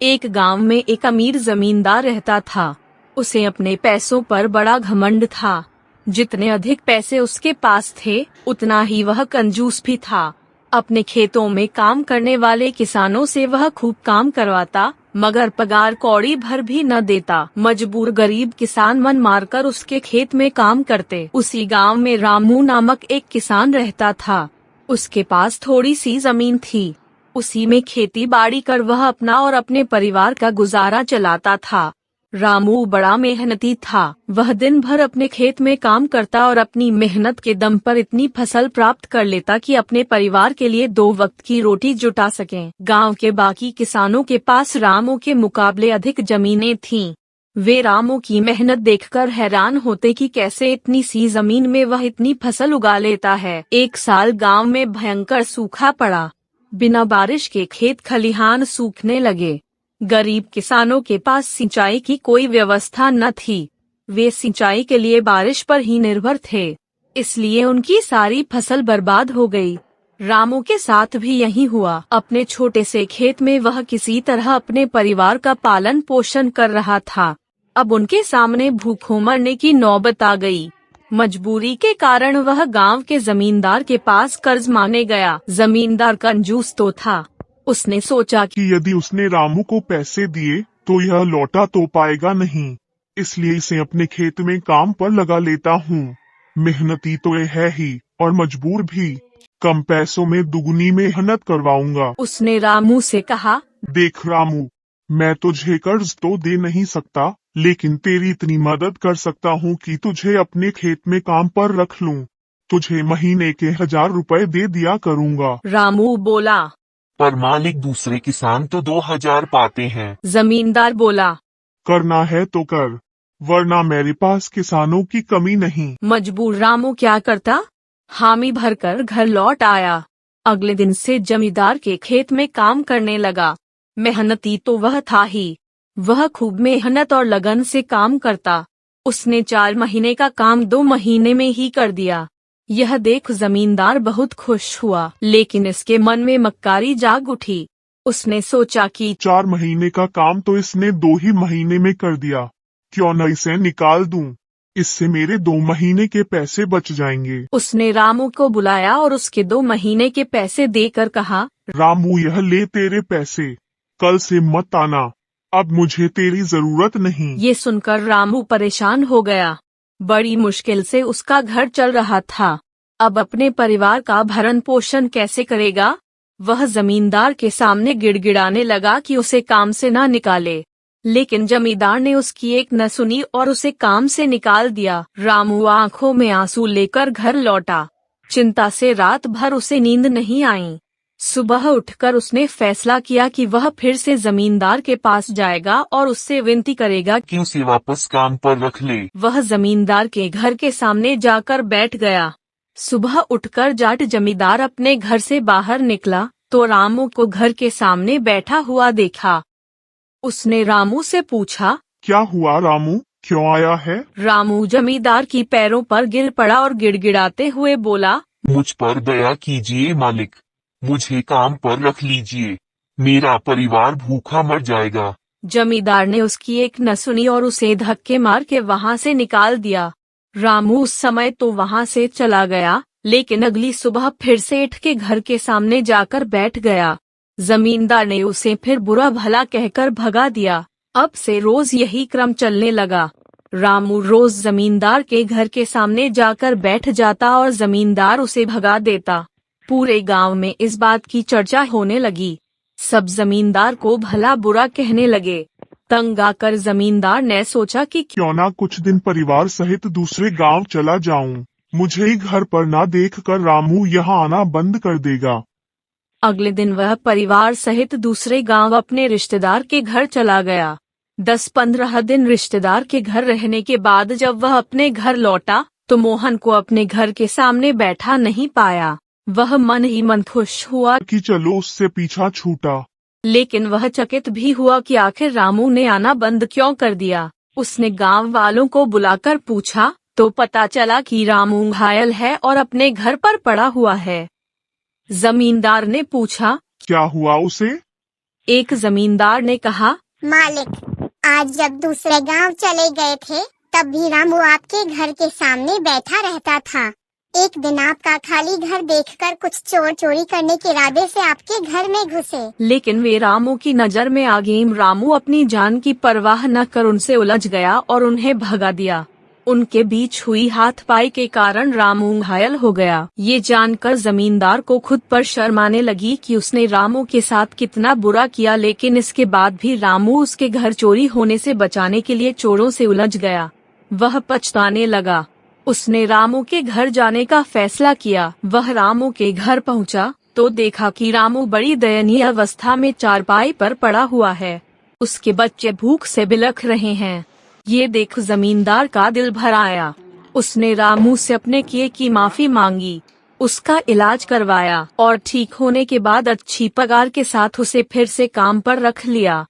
एक गांव में एक अमीर जमींदार रहता था। उसे अपने पैसों पर बड़ा घमंड था। जितने अधिक पैसे उसके पास थे, उतना ही वह कंजूस भी था। अपने खेतों में काम करने वाले किसानों से वह खूब काम करवाता, मगर पगार कौड़ी भर भी न देता। मजबूर गरीब किसान मन मारकर उसके खेत में काम करते। उसी गांव में रामू नामक एक किसान रहता था। उसके पास थोड़ी सी जमीन थी। उसी में खेती बाड़ी कर वह अपना और अपने परिवार का गुजारा चलाता था। रामू बड़ा मेहनती था। वह दिन भर अपने खेत में काम करता और अपनी मेहनत के दम पर इतनी फसल प्राप्त कर लेता कि अपने परिवार के लिए 2 वक्त की रोटी जुटा सकें। गांव के बाकी किसानों के पास रामू के मुकाबले अधिक जमीनें थीं। वे रामू की मेहनत देखकर हैरान होते कि कैसे इतनी सी जमीन में वह इतनी फसल उगा लेता है। एक साल गांव में भयंकर सूखा पड़ा। बिना बारिश के खेत खलिहान सूखने लगे। गरीब किसानों के पास सिंचाई की कोई व्यवस्था न थी। वे सिंचाई के लिए बारिश पर ही निर्भर थे, इसलिए उनकी सारी फसल बर्बाद हो गई। रामू के साथ भी यही हुआ। अपने छोटे से खेत में वह किसी तरह अपने परिवार का पालन पोषण कर रहा था। अब उनके सामने भूखों मरने की नौबत आ गई। मजबूरी के कारण वह गांव के जमींदार के पास कर्ज मांगने गया। जमींदार कंजूस तो था। उसने सोचा कि यदि उसने रामू को पैसे दिए तो यह लौटा तो पाएगा नहीं, इसलिए इसे अपने खेत में काम पर लगा लेता हूँ। मेहनती तो यह है ही और मजबूर भी। कम पैसों में दुगनी मेहनत करवाऊंगा। उसने रामू से कहा, देख रामू, मैं तुझे कर्ज तो दे नहीं सकता, लेकिन तेरी इतनी मदद कर सकता हूँ कि तुझे अपने खेत में काम पर रख लूँ। तुझे महीने के 1000 रुपए दे दिया करूँगा। रामू बोला। पर मालिक, दूसरे किसान तो 2000 पाते हैं। जमींदार बोला, करना है तो कर, वरना मेरे पास किसानों की कमी नहीं। मजबूर रामू क्या करता, हामी भरकर घर लौट आया। अगले दिन से जमींदार के खेत में काम करने लगा। मेहनती तो वह था ही। वह खूब मेहनत और लगन से काम करता। उसने 4 महीने का काम 2 महीने में ही कर दिया। यह देख जमींदार बहुत खुश हुआ, लेकिन इसके मन में मक्कारी जाग उठी। उसने सोचा कि 4 महीने का काम तो इसने 2 ही महीने में कर दिया, क्यों न इसे निकाल दूं। इससे मेरे 2 महीने के पैसे बच जाएंगे। उसने रामू को बुलाया और उसके 2 महीने के पैसे देकर कहा, रामू, यह ले तेरे पैसे, कल से मत आना, अब मुझे तेरी जरूरत नहीं। ये सुनकर रामू परेशान हो गया। बड़ी मुश्किल से उसका घर चल रहा था। अब अपने परिवार का भरण पोषण कैसे करेगा। वह जमींदार के सामने गिड़गिड़ाने लगा कि उसे काम से ना निकाले, लेकिन जमींदार ने उसकी एक न सुनी और उसे काम से निकाल दिया। रामू आंखों में आंसू लेकर घर लौटा। चिंता से रात भर उसे नींद नहीं आई। सुबह उठकर उसने फैसला किया कि वह फिर से जमींदार के पास जाएगा और उससे विनती करेगा कि उसे वापस काम पर रख ले। वह जमींदार के घर के सामने जाकर बैठ गया। सुबह उठकर जाट जमींदार अपने घर से बाहर निकला तो रामू को घर के सामने बैठा हुआ देखा। उसने रामू से पूछा, क्या हुआ रामू, क्यों आया है? रामू जमींदार की पैरों पर गिर पड़ा और गिड़गिड़ाते हुए बोला, मुझ पर दया कीजिए मालिक, मुझे काम पर रख लीजिए, मेरा परिवार भूखा मर जाएगा। जमींदार ने उसकी एक न सुनी और उसे धक्के मार के वहाँ से निकाल दिया। रामू उस समय तो वहाँ से चला गया, लेकिन अगली सुबह फिर से उठ के घर के सामने जाकर बैठ गया। जमींदार ने उसे फिर बुरा भला कहकर भगा दिया। अब से रोज यही क्रम चलने लगा। रामू रोज जमींदार के घर के सामने जाकर बैठ जाता और जमींदार उसे भगा देता। पूरे गांव में इस बात की चर्चा होने लगी। सब जमींदार को भला बुरा कहने लगे। तंग आकर जमींदार ने सोचा कि क्यों ना कुछ दिन परिवार सहित दूसरे गांव चला जाऊं। मुझे ही घर पर ना देखकर रामू यहाँ आना बंद कर देगा। अगले दिन वह परिवार सहित दूसरे गांव अपने रिश्तेदार के घर चला गया। 10-15 दिन रिश्तेदार के घर रहने के बाद जब वह अपने घर लौटा तो मोहन को अपने घर के सामने बैठा नहीं पाया। वह मन ही मन खुश हुआ कि चलो उससे पीछा छूटा, लेकिन वह चकित भी हुआ कि आखिर रामू ने आना बंद क्यों कर दिया। उसने गांव वालों को बुलाकर पूछा तो पता चला कि रामू घायल है और अपने घर पर पड़ा हुआ है। जमींदार ने पूछा, क्या हुआ उसे? एक जमींदार ने कहा, मालिक, आज जब दूसरे गांव चले गए थे तब भी रामू आपके घर के सामने बैठा रहता था। एक दिन आपका खाली घर देखकर कुछ चोर चोरी करने के इरादे से आपके घर में घुसे, लेकिन वे रामू की नजर में आ गए। रामू अपनी जान की परवाह न कर उनसे उलझ गया और उन्हें भगा दिया। उनके बीच हुई हाथापाई के कारण रामू घायल हो गया। ये जानकर जमींदार को खुद पर शर्म आने लगी कि उसने रामू के साथ कितना बुरा किया, लेकिन इसके बाद भी रामू उसके घर चोरी होने से बचाने के लिए चोरों से उलझ गया। वह पछताने लगा। उसने रामू के घर जाने का फैसला किया। वह रामू के घर पहुंचा तो देखा कि रामू बड़ी दयनीय अवस्था में चारपाई पर पड़ा हुआ है। उसके बच्चे भूख से बिलख रहे हैं। ये देख जमींदार का दिल भर आया। उसने रामू से अपने किए की माफी मांगी, उसका इलाज करवाया और ठीक होने के बाद अच्छी पगार के साथ उसे फिर से काम पर रख लिया।